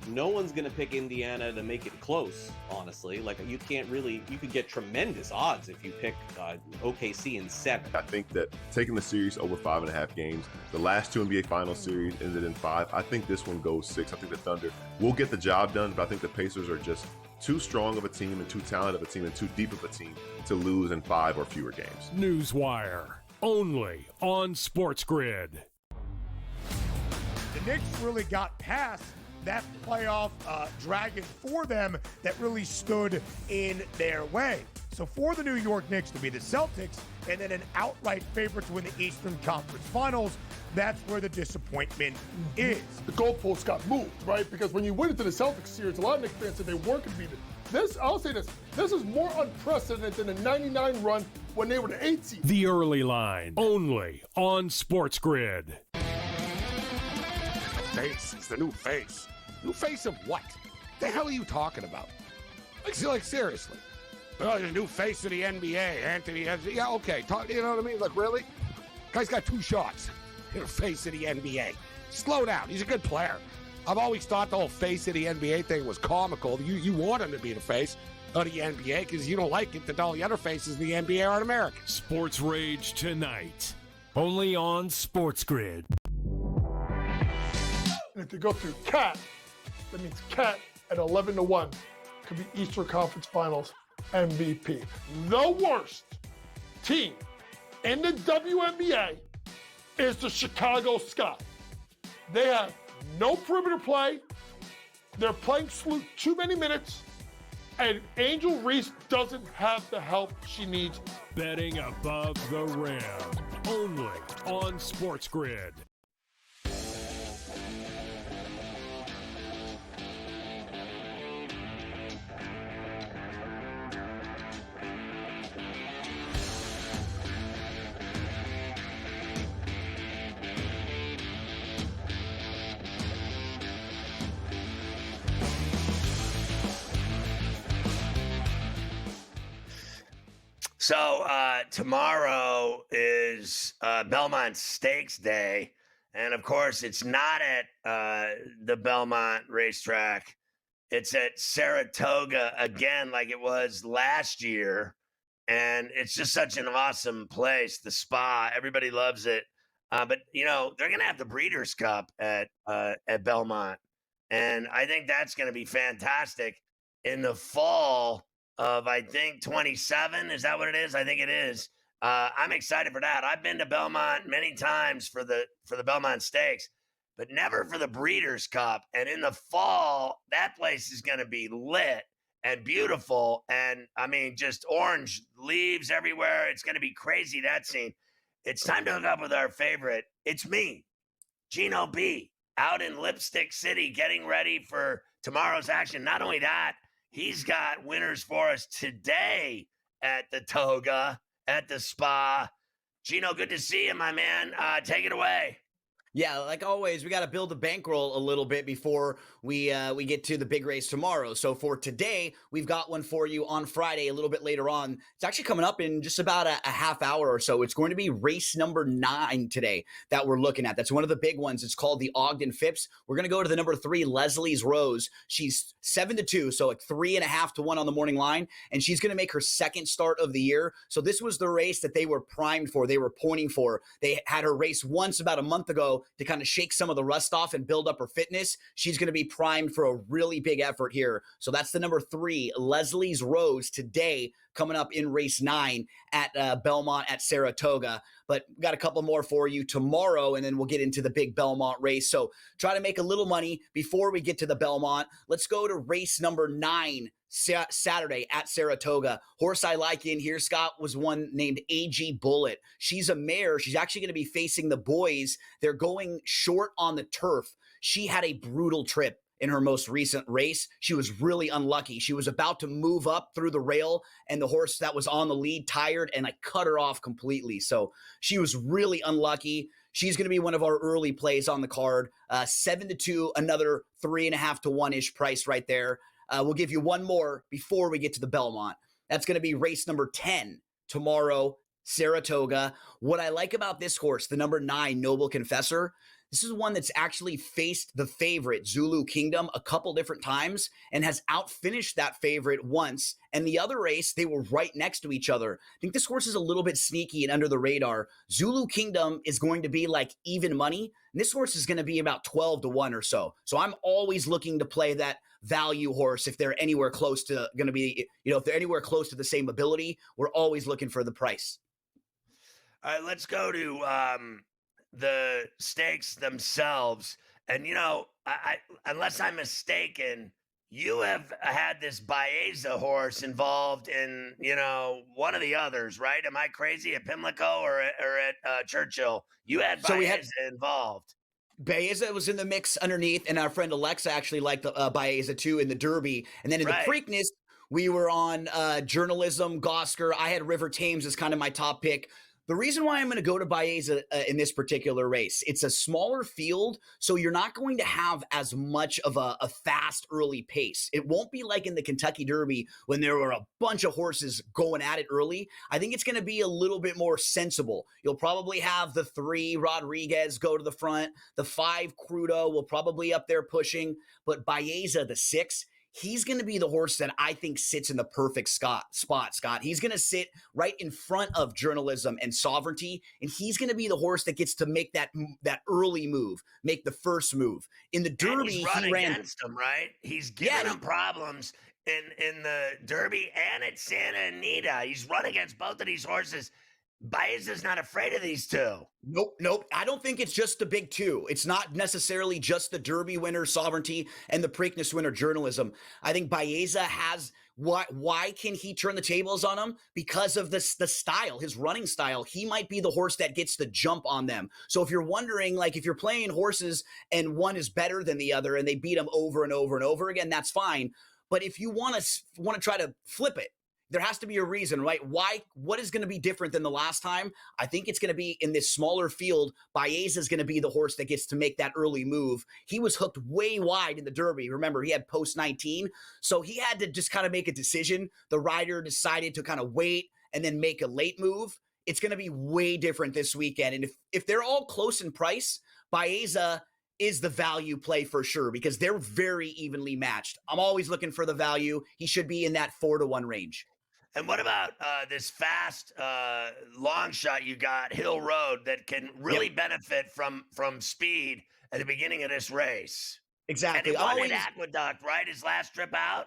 No one's going to pick Indiana to make it close, honestly. Like, you can't really, you could get tremendous odds if you pick OKC in 7. I think that taking the series over 5.5 games, the last 2 NBA Finals series ended in 5. I think this one goes 6. I think the Thunder will get the job done, but I think the Pacers are just too strong of a team and too talented of a team and too deep of a team to lose in 5 or fewer games. Newswire, only on SportsGrid. The Knicks really got past that playoff dragon for them that really stood in their way. So for the New York Knicks to be the Celtics and then an outright favorite to win the Eastern Conference Finals, that's where the disappointment is. The goalpost got moved, right? Because when you went into the Celtics series, a lot of Knicks fans said they weren't going to beat it. This, I'll say this is more unprecedented than the 99 run when they were the 8th seed. The Early Line, only on SportsGrid. Face is the new face. New face of what? The hell are you talking about? Like seriously. Oh, the new face of the NBA, Anthony. Yeah, okay. You know what I mean? Like, really? Guy's got 2 shots. You're the face of the NBA. Slow down. He's a good player. I've always thought the whole face of the NBA thing was comical. You want him to be the face of the NBA because you don't like it that all the other faces of the NBA aren't American. Sports Rage tonight, only on SportsGrid. And if you go through Cat, that means Cat at 11-1 could be Eastern Conference Finals MVP. The worst team in the WNBA is the Chicago Sky. They have no perimeter play. They're playing too many minutes. And Angel Reese doesn't have the help she needs. Betting above the rim, only on SportsGrid. So tomorrow is Belmont Stakes Day. And of course, it's not at the Belmont racetrack. It's at Saratoga again, like it was last year. And it's just such an awesome place, the spa. Everybody loves it. But, you know, they're going to have the Breeders' Cup at Belmont. And I think that's going to be fantastic in the fall of, I think, 27. Is that what it is? I think it is. I'm excited for that. I've been to Belmont many times for the Belmont Stakes, but never for the Breeders' Cup. And in the fall, that place is going to be lit and beautiful. And, I mean, just orange leaves everywhere. It's going to be crazy, that scene. It's time to hook up with our favorite. It's me, Gino B, out in Lipstick City getting ready for tomorrow's action. Not only that, he's got winners for us today at the Toga, at the spa. Gino, good to see you, my man. Take it away. Yeah, like always, we got to build the bankroll a little bit before we get to the big race tomorrow. So for today, we've got one for you on Friday a little bit later on. It's actually coming up in just about a half hour or so. It's going to be race number 9 today that we're looking at. That's one of the big ones. It's called the Ogden Phipps. We're going to go to the number 3, Leslie's Rose. She's 7-2, so like 3.5 to 1 on the morning line, and she's going to make her second start of the year. So this was the race that they were primed for. They were pointing for. They had her race once about a month ago to kind of shake some of the rust off and build up her fitness. She's going to be primed for a really big effort here. So that's the number 3, Leslie's Rose, today coming up in race 9 at Belmont at Saratoga. But we got a couple more for you tomorrow, and then we'll get into the big Belmont race. So try to make a little money before we get to the Belmont. Let's go to race number 9, Saturday at Saratoga. Horse I like in here, Scott, was one named AG Bullet. She's a mare. She's actually going to be facing the boys. They're going short on the turf. She had a brutal trip in her most recent race. She was really unlucky. She was about to move up through the rail, and the horse that was on the lead tired, and I cut her off completely. So she was really unlucky. She's going to be one of our early plays on the card. 7-2, another 3.5 to 1-ish price right there. We'll give you one more before we get to the Belmont. That's going to be race number 10 tomorrow Saratoga. What I like about this horse, the number 9, Noble Confessor, this is one that's actually faced the favorite, Zulu Kingdom, a couple different times and has outfinished that favorite once. And the other race, they were right next to each other. I think this horse is a little bit sneaky and under the radar. Zulu Kingdom is going to be like even money. And this horse is going to be about 12-1 or so. So I'm always looking to play that value horse if they're anywhere close to going to be, if they're anywhere close to the same ability, we're always looking for the price. All right, let's go to the stakes themselves. And, I unless I'm mistaken, you have had this Baeza horse involved in, one of the others, right? Am I crazy? At Pimlico or at Churchill? You had Baeza involved. Baeza was in the mix underneath, and our friend Alexa actually liked Baeza too in the Derby. And then in the Preakness, we were on Journalism, Gosker. I had River Thames as kind of my top pick. The reason why I'm going to go to Baeza in this particular race, it's a smaller field, so you're not going to have as much of a fast early pace. It won't be like in the Kentucky Derby when there were a bunch of horses going at it early. I think it's going to be a little bit more sensible. You'll probably have the 3 Rodriguez go to the front. The 5 Crudo will probably up there pushing, but Baeza, the 6, he's going to be the horse that I think sits in the perfect spot, Scott. He's going to sit right in front of Journalism and Sovereignty, and he's going to be the horse that gets to make that early move, make the first move. In the Derby, he ran against him, right? He's giving him problems in the Derby and at Santa Anita. He's run against both of these horses. Baeza's not afraid of these two. Nope. I don't think it's just the big two. It's not necessarily just the Derby winner, Sovereignty, and the Preakness winner, Journalism. I think Baeza has why can he turn the tables on him? Because of the style, his running style. He might be the horse that gets the jump on them. So if you're wondering, like if you're playing horses and one is better than the other and they beat him over and over and over again, that's fine. But if you want to try to flip it, there has to be a reason, right? What is going to be different than the last time? I think it's going to be in this smaller field. Baeza is going to be the horse that gets to make that early move. He was hooked way wide in the Derby. Remember, he had post 19. So he had to just kind of make a decision. The rider decided to kind of wait and then make a late move. It's going to be way different this weekend. And if they're all close in price, Baeza is the value play for sure because they're very evenly matched. I'm always looking for the value. He should be in that 4-1 range. And what about this fast long shot you got, Hill Road, that can really benefit from speed at the beginning of this race? Exactly. And he won at Aqueduct, right? His last trip out?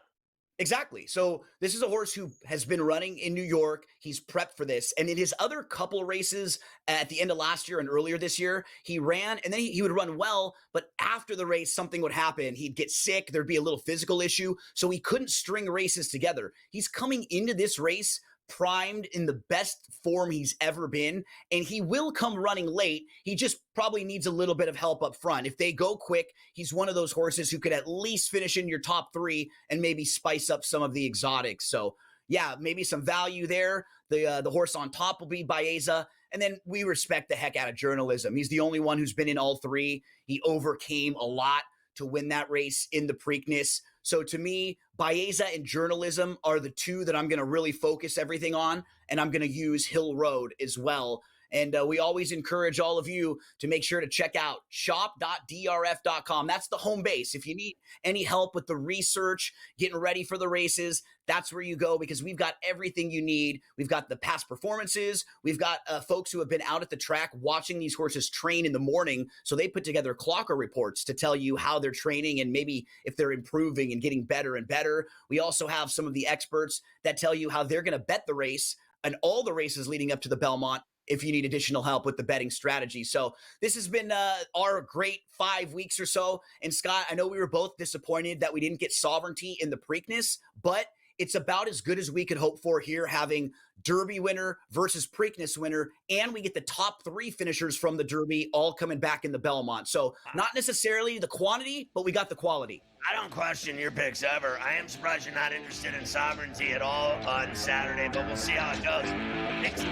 Exactly. So this is a horse who has been running in New York. He's prepped for this. And in his other couple races at the end of last year and earlier this year, he ran and then he would run well. But after the race, something would happen. He'd get sick. There'd be a little physical issue. So he couldn't string races together. He's coming into this race primed in the best form he's ever been, and he will come running late. He just probably needs a little bit of help up front. If they go quick, he's one of those horses who could at least finish in your top 3 and maybe spice up some of the exotics. So yeah, maybe some value there. The horse on top will be Baeza. And then we respect the heck out of Journalism. He's the only one who's been in all 3. He overcame a lot to win that race in the Preakness. So to me, Baeza and Journalism are the 2 that I'm going to really focus everything on, and I'm going to use Hill Road as well. And we always encourage all of you to make sure to check out shop.drf.com. That's the home base. If you need any help with the research, getting ready for the races, that's where you go because we've got everything you need. We've got the past performances. We've got folks who have been out at the track watching these horses train in the morning. So they put together clocker reports to tell you how they're training and maybe if they're improving and getting better and better. We also have some of the experts that tell you how they're going to bet the race and all the races leading up to the Belmont if you need additional help with the betting strategy. So this has been our great 5 weeks or so. And Scott, I know we were both disappointed that we didn't get Sovereignty in the Preakness, but it's about as good as we could hope for here, having Derby winner versus Preakness winner, and we get the top 3 finishers from the Derby all coming back in the Belmont. So not necessarily the quantity, but we got the quality. I don't question your picks ever. I am surprised you're not interested in Sovereignty at all on Saturday, but we'll see how it goes.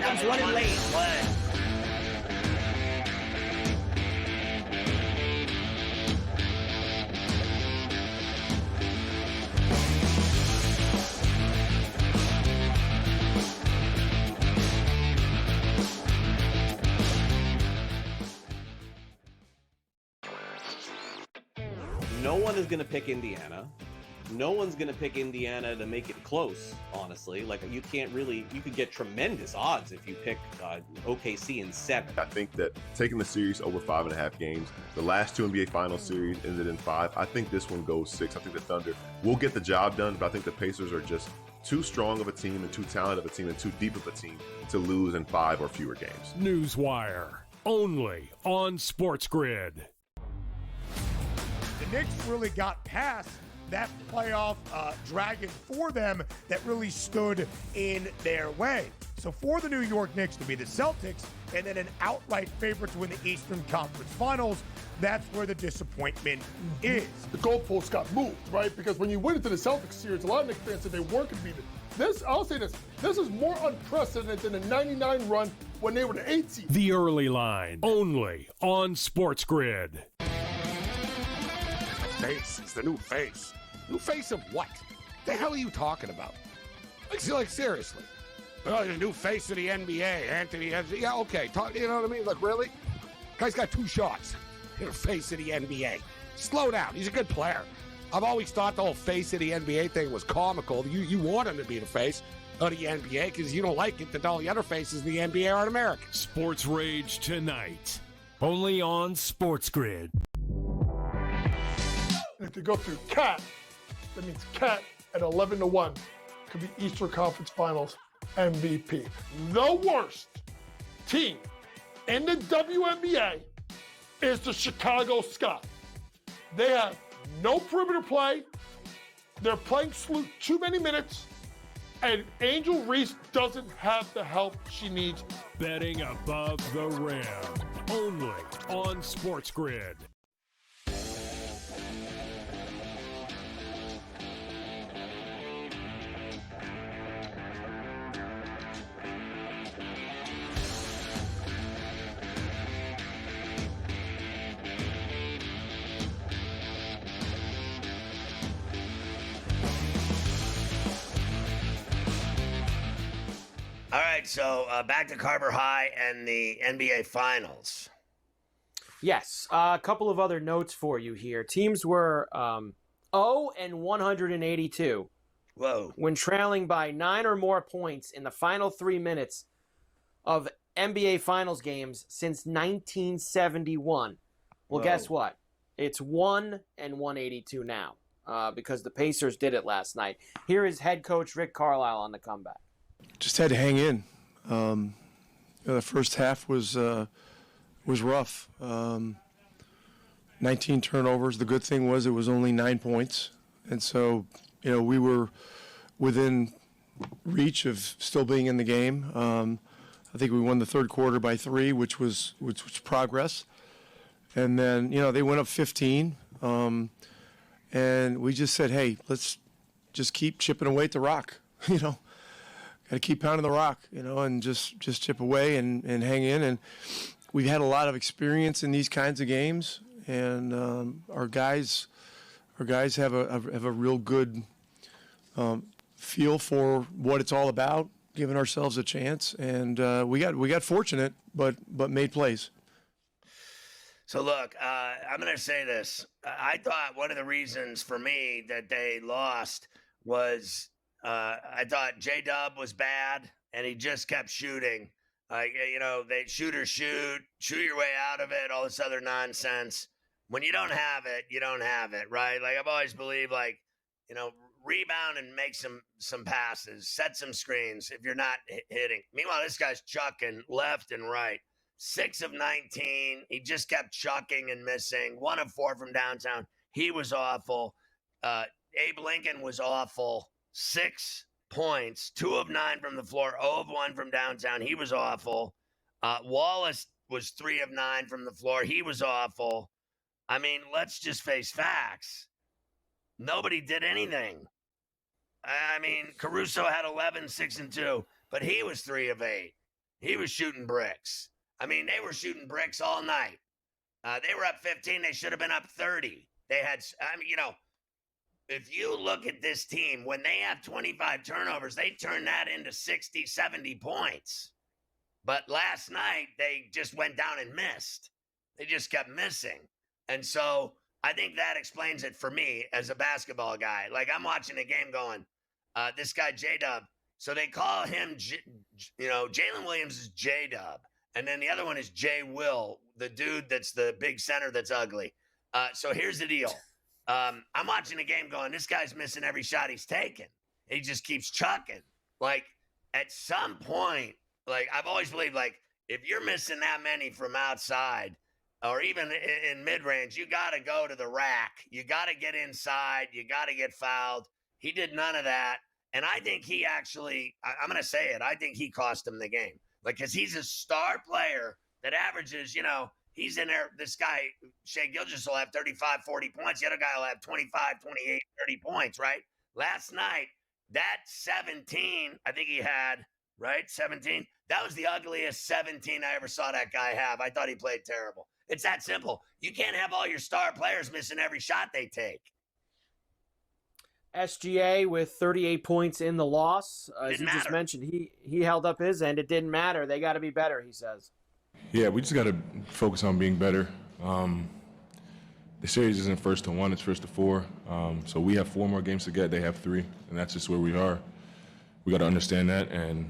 Comes running late. Play. No one is going to pick Indiana. No one's going to pick Indiana to make it close, honestly. Like, you can't really, you could get tremendous odds if you pick OKC in 7. I think that taking the series over 5.5 games, the last two NBA Finals series ended in 5. I think this one goes 6. I think the Thunder will get the job done, but I think the Pacers are just too strong of a team and too talented of a team and too deep of a team to lose in 5 or fewer games. Newswire, only on SportsGrid. The Knicks really got past that playoff dragon for them that really stood in their way. So for the New York Knicks to be the Celtics and then an outright favorite to win the Eastern Conference Finals, that's where the disappointment is. The goalposts got moved, right? Because when you went into the Celtics series, a lot of Knicks fans said they weren't going to be this. I'll say this. This is more unprecedented than the 99 run when they were the 8 seed. The Early Line, only on SportsGrid. Face. It's the new face. New face of what? The hell are you talking about? Like seriously. Oh, the new face of the NBA, Anthony. Yeah, okay. You know what I mean? Like, really? Guy's got 2 shots. You're the face of the NBA. Slow down. He's a good player. I've always thought the whole face of the NBA thing was comical. You want him to be the face of the NBA because you don't like it that all the other faces of the NBA aren't American. Sports Rage tonight, only on SportsGrid. And if you go through Cat, that means Cat at 11-1 could be Eastern Conference Finals MVP. The worst team in the WNBA is the Chicago Sky. They have no perimeter play. They're playing too many minutes. And Angel Reese doesn't have the help she needs. Betting above the rim, only on SportsGrid. All right, so back to Carver High and the NBA Finals. Yes, a couple of other notes for you here. Teams were 0-182. Whoa. When trailing by 9 or more points in the final 3 minutes of NBA Finals games since 1971. Well, Whoa. Guess what? It's 1-182 now because the Pacers did it last night. Here is head coach Rick Carlisle on the comeback. Just had to hang in. The first half was rough. 19 turnovers. The good thing was it was only 9 points, and so we were within reach of still being in the game. I think we won the third quarter by 3, which was progress. And then they went up 15, and we just said, hey, let's just keep chipping away at the rock. Got to keep pounding the rock, and just chip away and hang in. And we've had a lot of experience in these kinds of games, and our guys have a real good feel for what it's all about, giving ourselves a chance. And we got fortunate, but made plays. So look, I'm going to say this. I thought one of the reasons for me that they lost was I thought J-Dub was bad, and he just kept shooting. They shoot your way out of it, all this other nonsense. When you don't have it, you don't have it, right? Like, I've always believed, rebound and make some passes, set some screens if you're not hitting. Meanwhile, this guy's chucking left and right. 6 of 19. He just kept chucking and missing. 1 of 4 from downtown. He was awful. Abe Lincoln was awful. 6 points, 2 of 9 from the floor, 0 of 1 from downtown. He was awful. Wallace was 3 of 9 from the floor. He was awful. I mean, let's just face facts. Nobody did anything. I mean, Caruso had 11, 6 and 2, but he was 3 of 8. He was shooting bricks. I mean, they were shooting bricks all night. They were up 15. They should have been up 30. They had, if you look at this team, when they have 25 turnovers, they turn that into 60, 70 points. But last night, they just went down and missed. They just kept missing. And so I think that explains it for me as a basketball guy. Like, I'm watching a game going, this guy J-Dub. So they call him, Jalen Williams is J-Dub. And then the other one is J-Will, the dude that's the big center that's ugly. So here's the deal. I'm watching a game going, this guy's missing every shot he's taking. He just keeps chucking. Like, at some point, like, I've always believed, like, if you're missing that many from outside or even in mid-range, you got to go to the rack. You got to get inside. You got to get fouled. He did none of that. And I think he actually, I'm going to say it, I think he cost him the game. Like, because he's a star player that averages, he's in there. This guy, Shea Gilgeous, will have 35, 40 points. The other guy will have 25, 28, 30 points, right? Last night, that 17, I think he had, right? 17. That was the ugliest 17 I ever saw that guy have. I thought he played terrible. It's that simple. You can't have all your star players missing every shot they take. SGA with 38 points in the loss. As you just mentioned, he held up his end. It didn't matter. They got to be better, he says. Yeah, we just got to focus on being better. The series isn't 1-1, it's 1-4. So we have 4 more games to get. They have 3, and that's just where we are. We got to understand that, and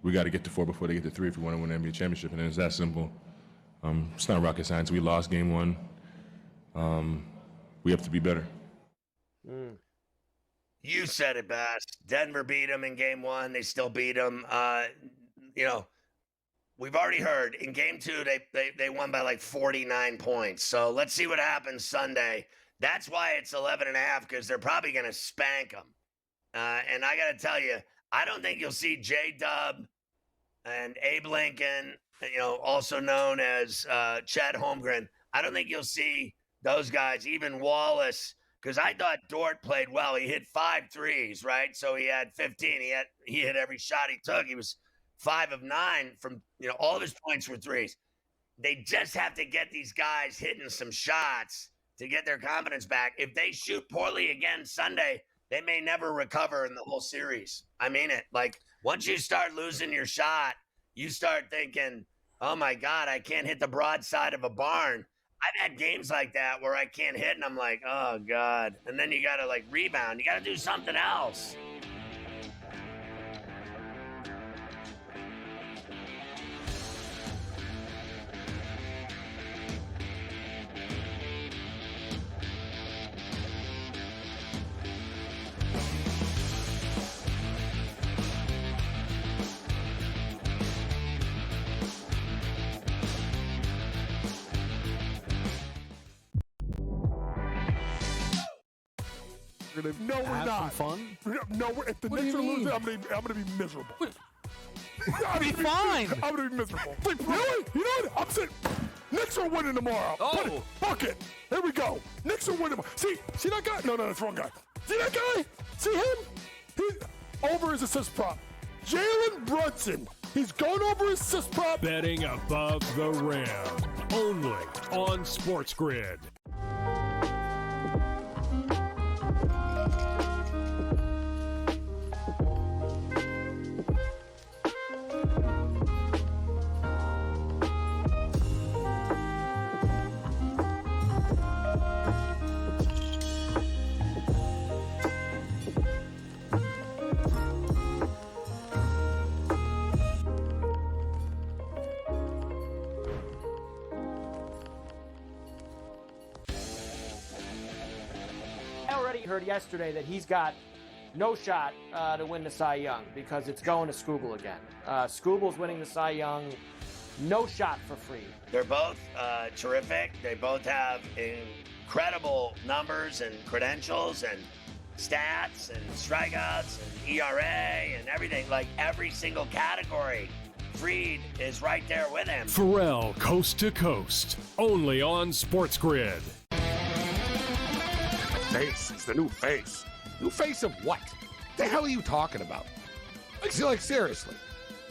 we got to get to 4 before they get to 3 if we want to win an NBA championship, and it's that simple. It's not rocket science. We lost game 1. We have to be better. You said it best. Denver beat them in game 1. They still beat them. We've already heard in game 2, they won by like 49 points. So let's see what happens Sunday. That's why it's 11.5, because they're probably going to spank them. And I got to tell you, I don't think you'll see J-Dub and Abe Lincoln, also known as Chet Holmgren. I don't think you'll see those guys, even Wallace, because I thought Dort played well. He hit 5 threes, right? So he had 15. He hit every shot he took. He was 5 of 9 from, all of his points were threes. They just have to get these guys hitting some shots to get their confidence back. If they shoot poorly again Sunday, they may never recover in the whole series. I mean it. Like, once you start losing your shot, you start thinking, oh my God, I can't hit the broadside of a barn. I've had games like that where I can't hit, and I'm like, oh God. And then you got to rebound. You got to do something else. No, we're not. Fun? No, if the Knicks are losing, I'm gonna be miserable. Be fine. I'm gonna be miserable. Really? You know what? I'm saying Knicks are winning tomorrow. Oh, fuck it. Here we go. Knicks are winning. See that guy? No, that's the wrong guy. See that guy? See him? He's over his assist prop. Jalen Brunson. He's going over his assist prop. Betting above the rim. Only on SportsGrid. Heard yesterday that he's got no shot to win the Cy Young because it's going to Skubal again. Skubal's winning the Cy Young, no shot for free. They're both terrific. They both have incredible numbers and credentials and stats and strikeouts and ERA and everything. Like every single category, Fried is right there with him. Ferrall, coast to coast, only on SportsGrid. Face. He's the new face. New face of what? The hell are you talking about? Like seriously.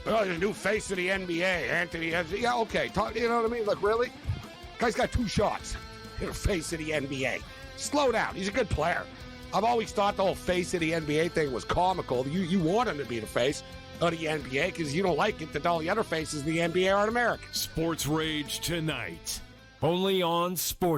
Oh, the new face of the NBA, Anthony. Yeah, okay. You know what I mean? Like, really? Guy's got 2 shots. The face of the NBA. Slow down. He's a good player. I've always thought the whole face of the NBA thing was comical. You want him to be the face of the NBA because you don't like it that all the other faces of the NBA aren't American. Sports Rage tonight. Only on SportsGrid.